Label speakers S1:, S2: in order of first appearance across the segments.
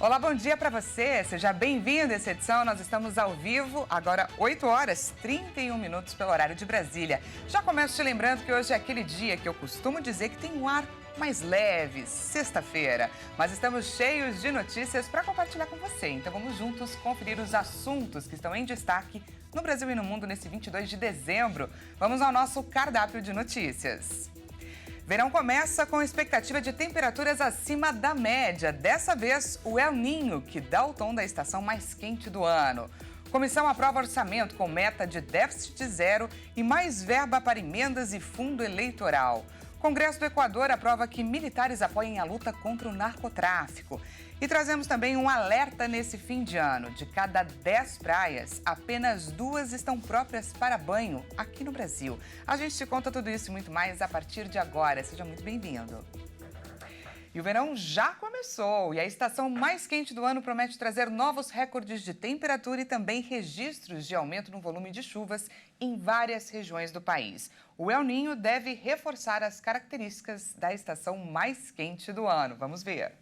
S1: Olá, bom dia para você. Seja bem-vindo a essa edição. Nós estamos ao vivo, agora 8 horas 31 minutos pelo horário de Brasília. Já começo te lembrando que hoje é aquele dia que eu costumo dizer que tem um ar mais leve, sexta-feira. Mas estamos cheios de notícias para compartilhar com você. Então vamos juntos conferir os assuntos que estão em destaque no Brasil e no mundo nesse 22 de dezembro. Vamos ao nosso cardápio de notícias. Verão começa com expectativa de temperaturas acima da média. Dessa vez, o El Niño, que dá o tom da estação mais quente do ano. Comissão aprova orçamento com meta de déficit zero e mais verba para emendas e fundo eleitoral. Congresso do Equador aprova que militares apoiem a luta contra o narcotráfico. E trazemos também um alerta nesse fim de ano. De cada 10 praias, apenas 2 estão próprias para banho aqui no Brasil. A gente te conta tudo isso e muito mais a partir de agora. Seja muito bem-vindo. E o verão já começou e a estação mais quente do ano promete trazer novos recordes de temperatura e também registros de aumento no volume de chuvas em várias regiões do país. O El Niño deve reforçar as características da estação mais quente do ano. Vamos ver.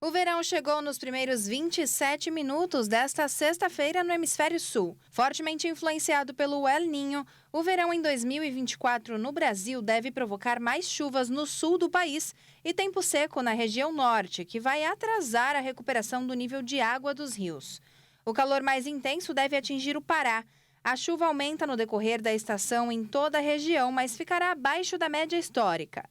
S2: O verão chegou nos primeiros 27 minutos desta sexta-feira no Hemisfério Sul. Fortemente influenciado pelo El Niño, o verão em 2024 no Brasil deve provocar mais chuvas no sul do país e tempo seco na região norte, que vai atrasar a recuperação do nível de água dos rios. O calor mais intenso deve atingir o Pará. A chuva aumenta no decorrer da estação em toda a região, mas ficará abaixo da média histórica.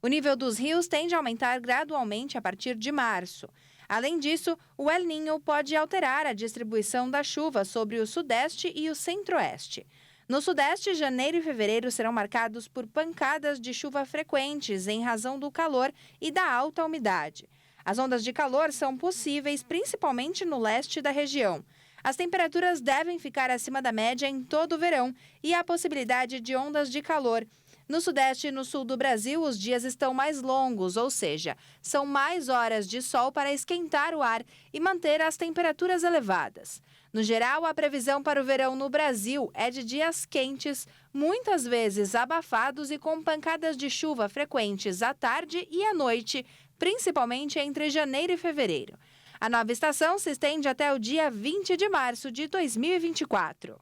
S2: O nível dos rios tende a aumentar gradualmente a partir de março. Além disso, o El Niño pode alterar a distribuição da chuva sobre o sudeste e o centro-oeste. No sudeste, janeiro e fevereiro serão marcados por pancadas de chuva frequentes em razão do calor e da alta umidade. As ondas de calor são possíveis principalmente no leste da região. As temperaturas devem ficar acima da média em todo o verão e há possibilidade de ondas de calor. No sudeste e no sul do Brasil, os dias estão mais longos, ou seja, são mais horas de sol para esquentar o ar e manter as temperaturas elevadas. No geral, a previsão para o verão no Brasil é de dias quentes, muitas vezes abafados e com pancadas de chuva frequentes à tarde e à noite, principalmente entre janeiro e fevereiro. A nova estação se estende até o dia 20 de março de 2024.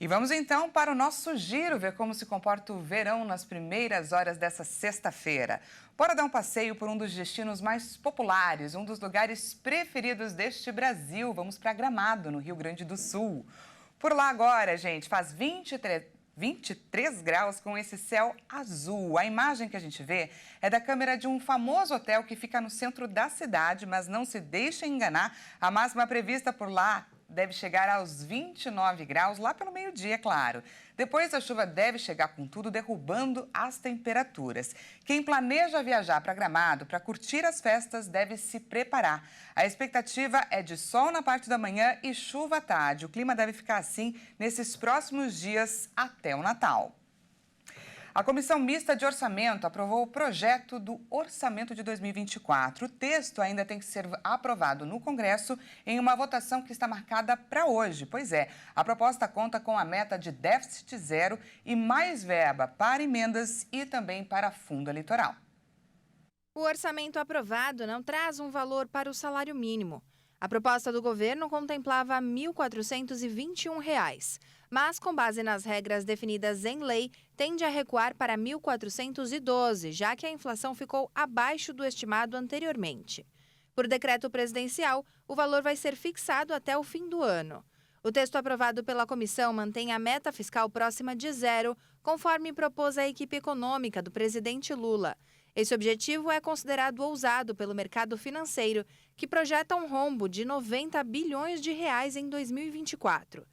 S1: E vamos então para o nosso giro, ver como se comporta o verão nas primeiras horas dessa sexta-feira. Bora dar um passeio por um dos destinos mais populares, um dos lugares preferidos deste Brasil. Vamos para Gramado, no Rio Grande do Sul. Por lá agora, gente, faz 23 graus com esse céu azul. A imagem que a gente vê é da câmera de um famoso hotel que fica no centro da cidade, mas não se deixe enganar, a máxima prevista por lá deve chegar aos 29 graus, lá pelo meio-dia, é claro. Depois a chuva deve chegar com tudo, derrubando as temperaturas. Quem planeja viajar para Gramado para curtir as festas deve se preparar. A expectativa é de sol na parte da manhã e chuva à tarde. O clima deve ficar assim nesses próximos dias até o Natal. A Comissão Mista de Orçamento aprovou o projeto do Orçamento de 2024. O texto ainda tem que ser aprovado no Congresso em uma votação que está marcada para hoje. Pois é, a proposta conta com a meta de déficit zero e mais verba para emendas e também para fundo eleitoral.
S2: O orçamento aprovado não traz um valor para o salário mínimo. A proposta do governo contemplava R$ 1.421, mas, com base nas regras definidas em lei, tende a recuar para 1.412, já que a inflação ficou abaixo do estimado anteriormente. Por decreto presidencial, o valor vai ser fixado até o fim do ano. O texto aprovado pela comissão mantém a meta fiscal próxima de zero, conforme propôs a equipe econômica do presidente Lula. Esse objetivo é considerado ousado pelo mercado financeiro, que projeta um rombo de 90 bilhões de reais em 2024.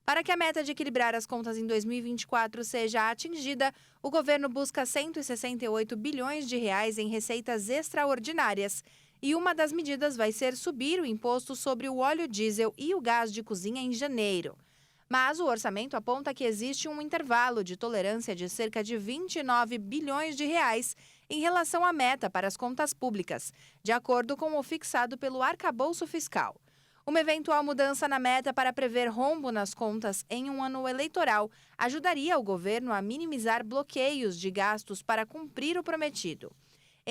S2: Para que a meta de equilibrar as contas em 2024 seja atingida, o governo busca 168 bilhões de reais em receitas extraordinárias. E uma das medidas vai ser subir o imposto sobre o óleo diesel e o gás de cozinha em janeiro. Mas o orçamento aponta que existe um intervalo de tolerância de cerca de 29 bilhões de reais em relação à meta para as contas públicas, de acordo com o fixado pelo arcabouço fiscal. Uma eventual mudança na meta para prever rombo nas contas em um ano eleitoral ajudaria o governo a minimizar bloqueios de gastos para cumprir o prometido.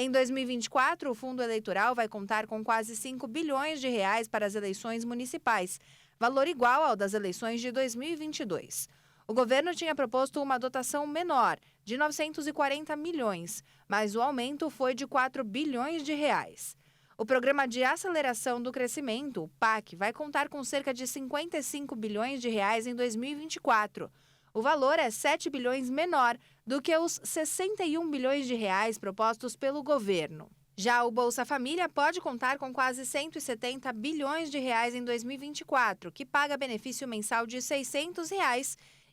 S2: Em 2024, o fundo eleitoral vai contar com quase 5 bilhões de reais para as eleições municipais, valor igual ao das eleições de 2022. O governo tinha proposto uma dotação menor, de 940 milhões, mas o aumento foi de 4 bilhões de reais. O Programa de Aceleração do Crescimento, o PAC, vai contar com cerca de 55 bilhões de reais em 2024. O valor é 7 bilhões menor do que os 61 bilhões de reais propostos pelo governo. Já o Bolsa Família pode contar com quase 170 bilhões de reais em 2024, que paga benefício mensal de R$ 600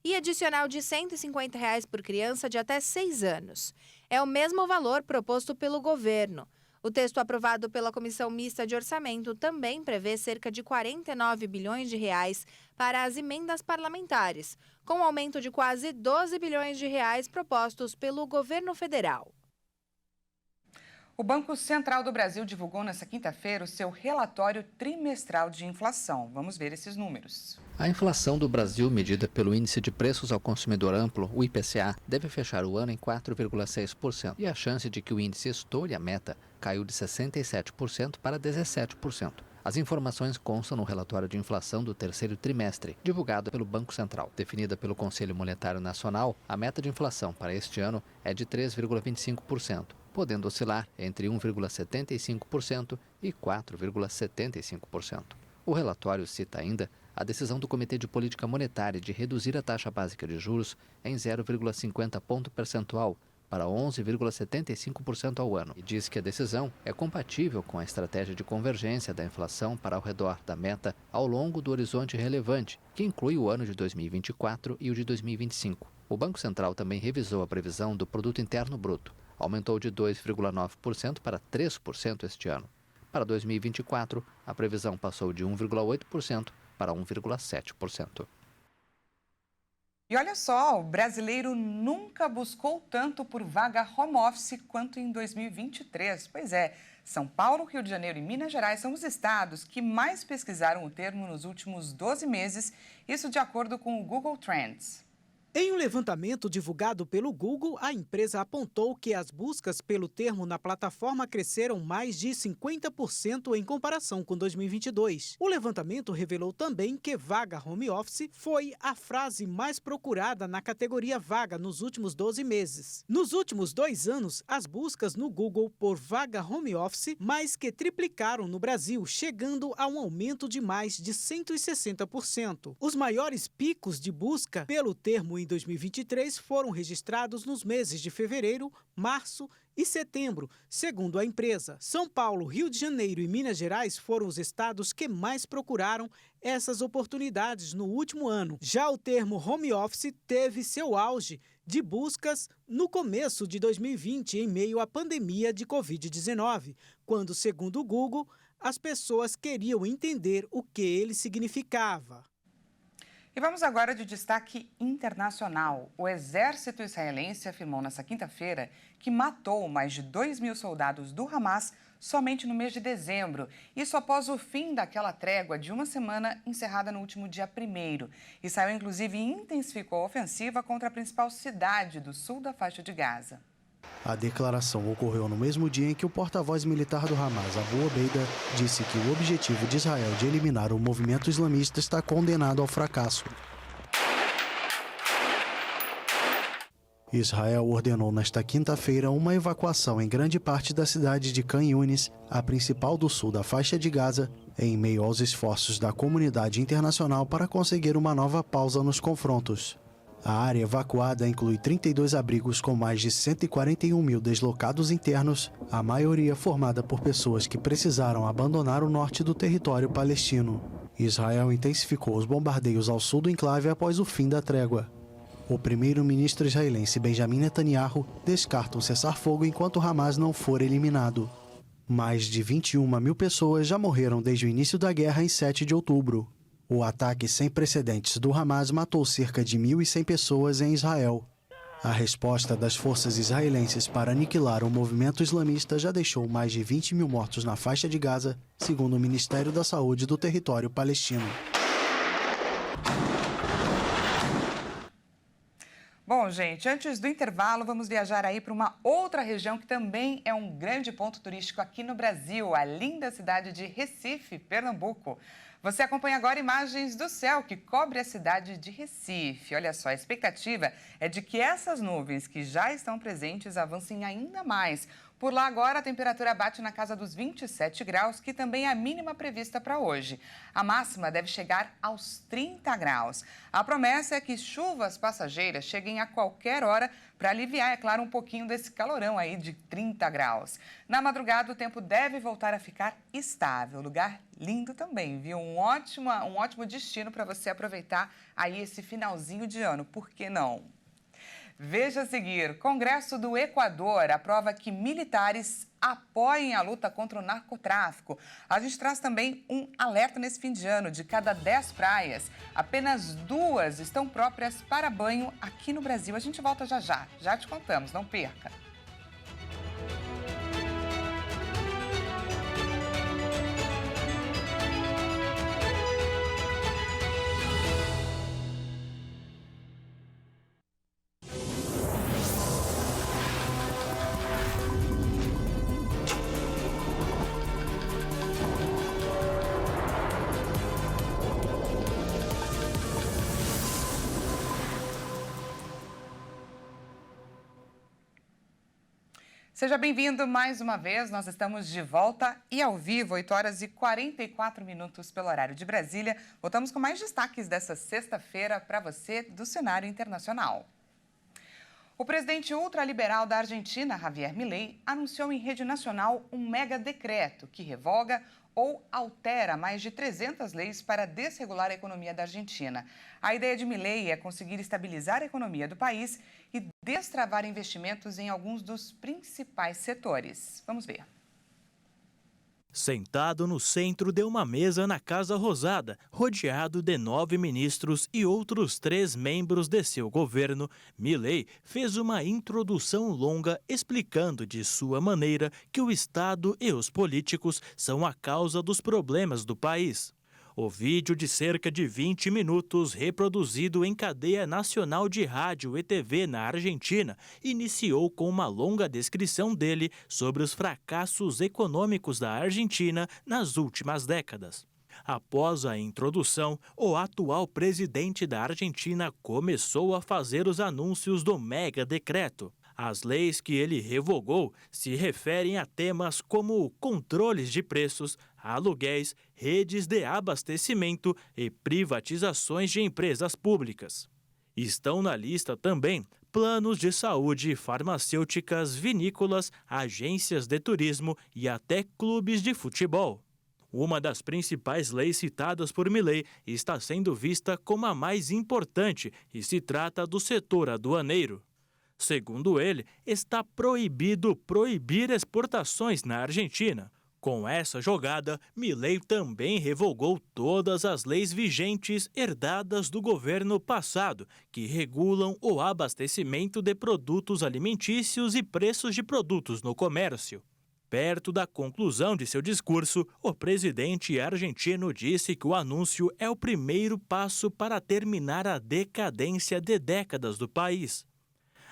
S2: e adicional de R$ 150 por criança de até 6 anos. É o mesmo valor proposto pelo governo. O texto aprovado pela Comissão Mista de Orçamento também prevê cerca de 49 bilhões de reais para as emendas parlamentares, com um aumento de quase 12 bilhões de reais propostos pelo governo federal.
S1: O Banco Central do Brasil divulgou nesta quinta-feira o seu relatório trimestral de inflação. Vamos ver esses números.
S3: A inflação do Brasil, medida pelo Índice de Preços ao Consumidor Amplo, o IPCA, deve fechar o ano em 4,6%. E a chance de que o índice estoure a meta caiu de 67% para 17%. As informações constam no relatório de inflação do terceiro trimestre, divulgado pelo Banco Central. Definida pelo Conselho Monetário Nacional, a meta de inflação para este ano é de 3,25%. Podendo oscilar entre 1,75% e 4,75%. O relatório cita ainda a decisão do Comitê de Política Monetária de reduzir a taxa básica de juros em 0,50 ponto percentual para 11,75% ao ano e diz que a decisão é compatível com a estratégia de convergência da inflação para ao redor da meta ao longo do horizonte relevante, que inclui o ano de 2024 e o de 2025. O Banco Central também revisou a previsão do Produto Interno Bruto. Aumentou de 2,9% para 3% este ano. Para 2024, a previsão passou de 1,8% para 1,7%.
S1: E olha só, o brasileiro nunca buscou tanto por vaga home office quanto em 2023. Pois é, São Paulo, Rio de Janeiro e Minas Gerais são os estados que mais pesquisaram o termo nos últimos 12 meses, isso de acordo com o Google Trends.
S4: Em um levantamento divulgado pelo Google, a empresa apontou que as buscas pelo termo na plataforma cresceram mais de 50% em comparação com 2022. O levantamento revelou também que vaga home office foi a frase mais procurada na categoria vaga nos últimos 12 meses. Nos últimos 2 anos, as buscas no Google por vaga home office mais que triplicaram no Brasil, chegando a um aumento de mais de 160%. Os maiores picos de busca pelo termo em 2023 foram registrados nos meses de fevereiro, março e setembro, segundo a empresa. São Paulo, Rio de Janeiro e Minas Gerais foram os estados que mais procuraram essas oportunidades no último ano. Já o termo home office teve seu auge de buscas no começo de 2020, em meio à pandemia de Covid-19, quando, segundo o Google, as pessoas queriam entender o que ele significava.
S1: E vamos agora de destaque internacional. O exército israelense afirmou nesta quinta-feira que matou mais de 2.000 soldados do Hamas somente no mês de dezembro. Isso após o fim daquela trégua de uma semana encerrada no último dia 1º. Israel, inclusive, intensificou a ofensiva contra a principal cidade do sul da faixa de Gaza.
S5: A declaração ocorreu no mesmo dia em que o porta-voz militar do Hamas, Abu Obeida, disse que o objetivo de Israel de eliminar o movimento islamista está condenado ao fracasso. Israel ordenou nesta quinta-feira uma evacuação em grande parte da cidade de Khan Yunis, a principal do sul da faixa de Gaza, em meio aos esforços da comunidade internacional para conseguir uma nova pausa nos confrontos. A área evacuada inclui 32 abrigos com mais de 141 mil deslocados internos, a maioria formada por pessoas que precisaram abandonar o norte do território palestino. Israel intensificou os bombardeios ao sul do enclave após o fim da trégua. O primeiro-ministro israelense Benjamin Netanyahu descarta um cessar-fogo enquanto Hamas não for eliminado. Mais de 21 mil pessoas já morreram desde o início da guerra em 7 de outubro. O ataque sem precedentes do Hamas matou cerca de 1.100 pessoas em Israel. A resposta das forças israelenses para aniquilar o movimento islamista já deixou mais de 20 mil mortos na faixa de Gaza, segundo o Ministério da Saúde do território palestino.
S1: Bom, gente, antes do intervalo, vamos viajar aí para uma outra região que também é um grande ponto turístico aqui no Brasil, a linda cidade de Recife, Pernambuco. Você acompanha agora imagens do céu que cobre a cidade de Recife. Olha só, a expectativa é de que essas nuvens que já estão presentes avancem ainda mais. Por lá agora a temperatura bate na casa dos 27 graus, que também é a mínima prevista para hoje. A máxima deve chegar aos 30 graus. A promessa é que chuvas passageiras cheguem a qualquer hora para aliviar, é claro, um pouquinho desse calorão aí de 30 graus. Na madrugada o tempo deve voltar a ficar estável. Lugar lindo também, viu? Um ótimo destino para você aproveitar aí esse finalzinho de ano. Por que não? Veja a seguir, Congresso do Equador aprova que militares apoiem a luta contra o narcotráfico. A gente traz também um alerta nesse fim de ano. De cada 10 praias, apenas 2 estão próprias para banho aqui no Brasil. A gente volta já te contamos, não perca. Seja bem-vindo mais uma vez, nós estamos de volta e ao vivo, 8 horas e 44 minutos pelo horário de Brasília. Voltamos com mais destaques dessa sexta-feira para você do cenário internacional. O presidente ultraliberal da Argentina, Javier Milei, anunciou em rede nacional um mega decreto que revoga ou altera mais de 300 leis para desregular a economia da Argentina. A ideia de Milei é conseguir estabilizar a economia do país e destravar investimentos em alguns dos principais setores. Vamos ver.
S6: Sentado no centro de uma mesa na Casa Rosada, rodeado de 9 ministros e outros 3 membros de seu governo, Milei fez uma introdução longa explicando de sua maneira que o Estado e os políticos são a causa dos problemas do país. O vídeo de cerca de 20 minutos, reproduzido em cadeia nacional de rádio e TV na Argentina, iniciou com uma longa descrição dele sobre os fracassos econômicos da Argentina nas últimas décadas. Após a introdução, o atual presidente da Argentina começou a fazer os anúncios do mega decreto. As leis que ele revogou se referem a temas como controles de preços, aluguéis, redes de abastecimento e privatizações de empresas públicas. Estão na lista também planos de saúde, farmacêuticas, vinícolas, agências de turismo e até clubes de futebol. Uma das principais leis citadas por Milei está sendo vista como a mais importante e se trata do setor aduaneiro. Segundo ele, está proibido proibir exportações na Argentina. Com essa jogada, Milei também revogou todas as leis vigentes herdadas do governo passado, que regulam o abastecimento de produtos alimentícios e preços de produtos no comércio. Perto da conclusão de seu discurso, o presidente argentino disse que o anúncio é o primeiro passo para terminar a decadência de décadas do país.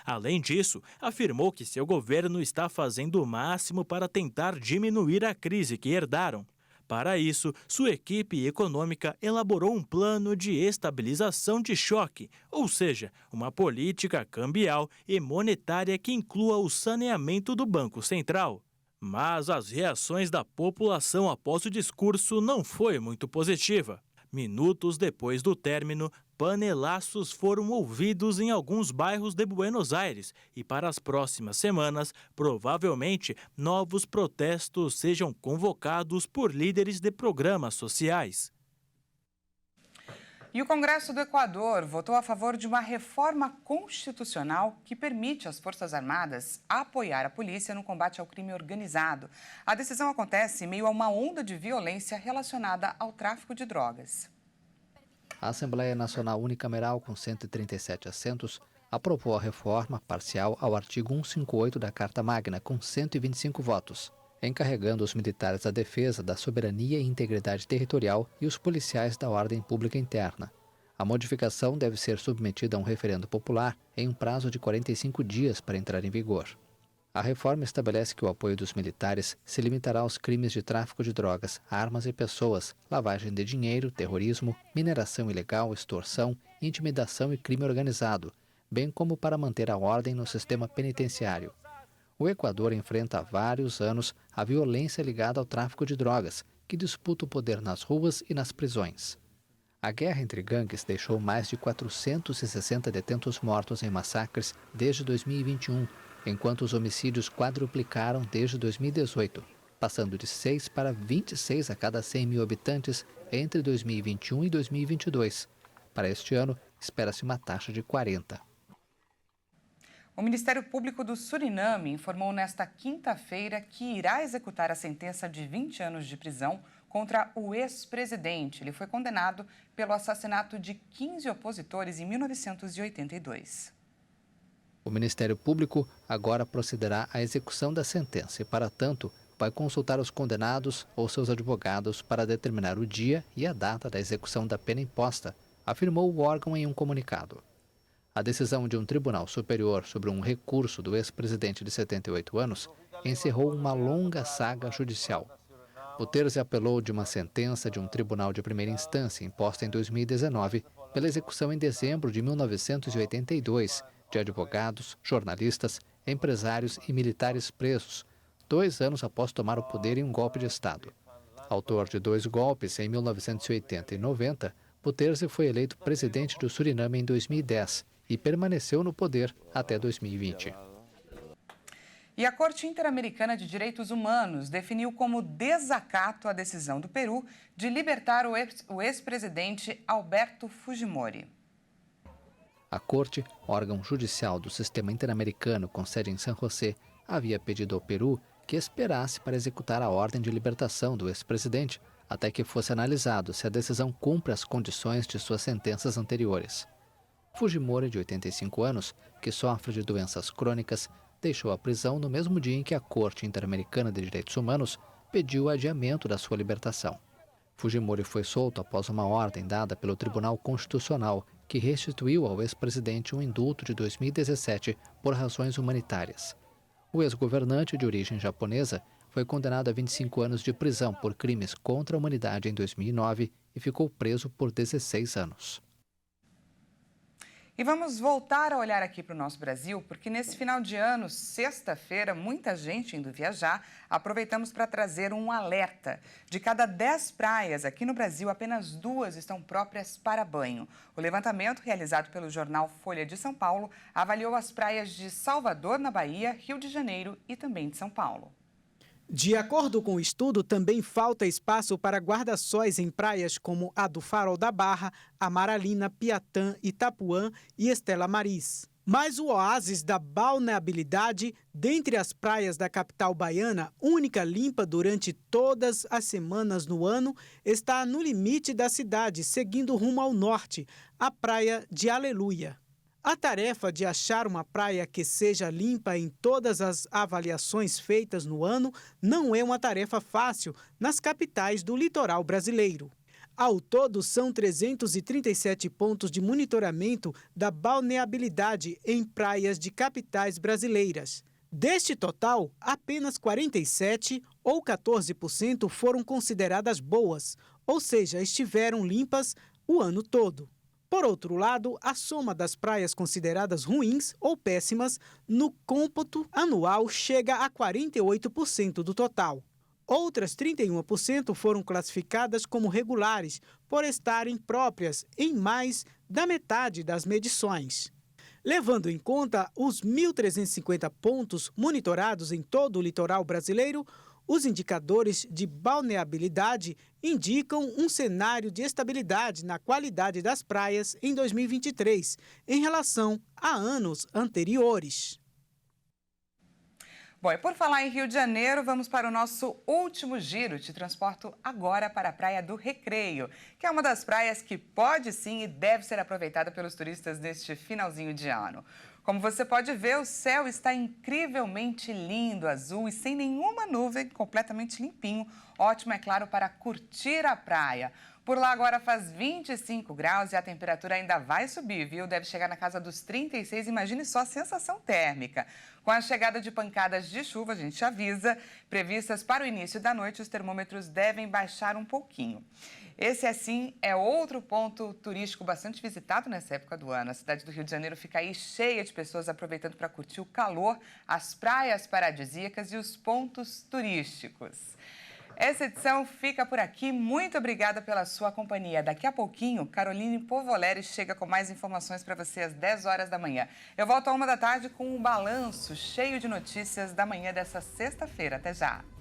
S6: Além disso, afirmou que seu governo está fazendo o máximo para tentar diminuir a crise que herdaram. Para isso, sua equipe econômica elaborou um plano de estabilização de choque, ou seja, uma política cambial e monetária que inclua o saneamento do Banco Central. Mas as reações da população após o discurso não foi muito positiva. Minutos depois do término, panelaços foram ouvidos em alguns bairros de Buenos Aires e para as próximas semanas, provavelmente, novos protestos sejam convocados por líderes de programas sociais.
S1: E o Congresso do Equador votou a favor de uma reforma constitucional que permite às Forças Armadas apoiar a polícia no combate ao crime organizado. A decisão acontece em meio a uma onda de violência relacionada ao tráfico de drogas.
S3: A Assembleia Nacional Unicameral, com 137 assentos, aprovou a reforma parcial ao artigo 158 da Carta Magna, com 125 votos, encarregando os militares a defesa da soberania e integridade territorial e os policiais da ordem pública interna. A modificação deve ser submetida a um referendo popular em um prazo de 45 dias para entrar em vigor. A reforma estabelece que o apoio dos militares se limitará aos crimes de tráfico de drogas, armas e pessoas, lavagem de dinheiro, terrorismo, mineração ilegal, extorsão, intimidação e crime organizado, bem como para manter a ordem no sistema penitenciário. O Equador enfrenta há vários anos a violência ligada ao tráfico de drogas, que disputa o poder nas ruas e nas prisões. A guerra entre gangues deixou mais de 460 detentos mortos em massacres desde 2021, enquanto os homicídios quadruplicaram desde 2018, passando de 6 para 26 a cada 100 mil habitantes entre 2021 e 2022. Para este ano, espera-se uma taxa de 40.
S1: O Ministério Público do Suriname informou nesta quinta-feira que irá executar a sentença de 20 anos de prisão contra o ex-presidente. Ele foi condenado pelo assassinato de 15 opositores em 1982.
S3: O Ministério Público agora procederá à execução da sentença e, para tanto, vai consultar os condenados ou seus advogados para determinar o dia e a data da execução da pena imposta, afirmou o órgão em um comunicado. A decisão de um tribunal superior sobre um recurso do ex-presidente de 78 anos encerrou uma longa saga judicial. Buters apelou de uma sentença de um tribunal de primeira instância imposta em 2019 pela execução em dezembro de 1982 de advogados, jornalistas, empresários e militares presos, 2 anos após tomar o poder em um golpe de Estado. Autor de 2 golpes em 1980 e 90, Buters foi eleito presidente do Suriname em 2010 e permaneceu no poder até 2020.
S1: E a Corte Interamericana de Direitos Humanos definiu como desacato a decisão do Peru de libertar o ex-presidente Alberto Fujimori.
S3: A Corte, órgão judicial do sistema interamericano com sede em San José, havia pedido ao Peru que esperasse para executar a ordem de libertação do ex-presidente, até que fosse analisado se a decisão cumpre as condições de suas sentenças anteriores. Fujimori, de 85 anos, que sofre de doenças crônicas, deixou a prisão no mesmo dia em que a Corte Interamericana de Direitos Humanos pediu o adiamento da sua libertação. Fujimori foi solto após uma ordem dada pelo Tribunal Constitucional, que restituiu ao ex-presidente um indulto de 2017 por razões humanitárias. O ex-governante de origem japonesa foi condenado a 25 anos de prisão por crimes contra a humanidade em 2009 e ficou preso por 16 anos.
S1: E vamos voltar a olhar aqui para o nosso Brasil, porque nesse final de ano, sexta-feira, muita gente indo viajar, aproveitamos para trazer um alerta. De cada 10 praias aqui no Brasil, apenas 2 estão próprias para banho. O levantamento, realizado pelo jornal Folha de São Paulo, avaliou as praias de Salvador, na Bahia, Rio de Janeiro e também de São Paulo.
S4: De acordo com o estudo, também falta espaço para guarda-sóis em praias como a do Farol da Barra, Amaralina, Piatã, Itapuã e Estela Maris. Mas o oásis da balneabilidade, dentre as praias da capital baiana, única limpa durante todas as semanas no ano, está no limite da cidade, seguindo rumo ao norte, a praia de Aleluia. A tarefa de achar uma praia que seja limpa em todas as avaliações feitas no ano não é uma tarefa fácil nas capitais do litoral brasileiro. Ao todo, são 337 pontos de monitoramento da balneabilidade em praias de capitais brasileiras. Deste total, apenas 47 ou 14% foram consideradas boas, ou seja, estiveram limpas o ano todo. Por outro lado, a soma das praias consideradas ruins ou péssimas no cômputo anual chega a 48% do total. Outras 31% foram classificadas como regulares, por estarem próprias em mais da metade das medições. Levando em conta os 1.350 pontos monitorados em todo o litoral brasileiro, os indicadores de balneabilidade indicam um cenário de estabilidade na qualidade das praias em 2023, em relação a anos anteriores.
S1: Bom, e por falar em Rio de Janeiro, vamos para o nosso último giro. Te transporto agora para a Praia do Recreio, que é uma das praias que pode sim e deve ser aproveitada pelos turistas neste finalzinho de ano. Como você pode ver, o céu está incrivelmente lindo, azul e sem nenhuma nuvem, completamente limpinho. Ótimo, é claro, para curtir a praia. Por lá agora faz 25 graus e a temperatura ainda vai subir, viu? Deve chegar na casa dos 36, imagine só a sensação térmica. Com a chegada de pancadas de chuva, a gente avisa, previstas para o início da noite, os termômetros devem baixar um pouquinho. Esse, assim, é outro ponto turístico bastante visitado nessa época do ano. A cidade do Rio de Janeiro fica aí cheia de pessoas aproveitando para curtir o calor, as praias paradisíacas e os pontos turísticos. Essa edição fica por aqui. Muito obrigada pela sua companhia. Daqui a pouquinho, Caroline Povoleri chega com mais informações para você às 10 horas da manhã. Eu volto à 1 da tarde com um balanço cheio de notícias da manhã dessa sexta-feira. Até já!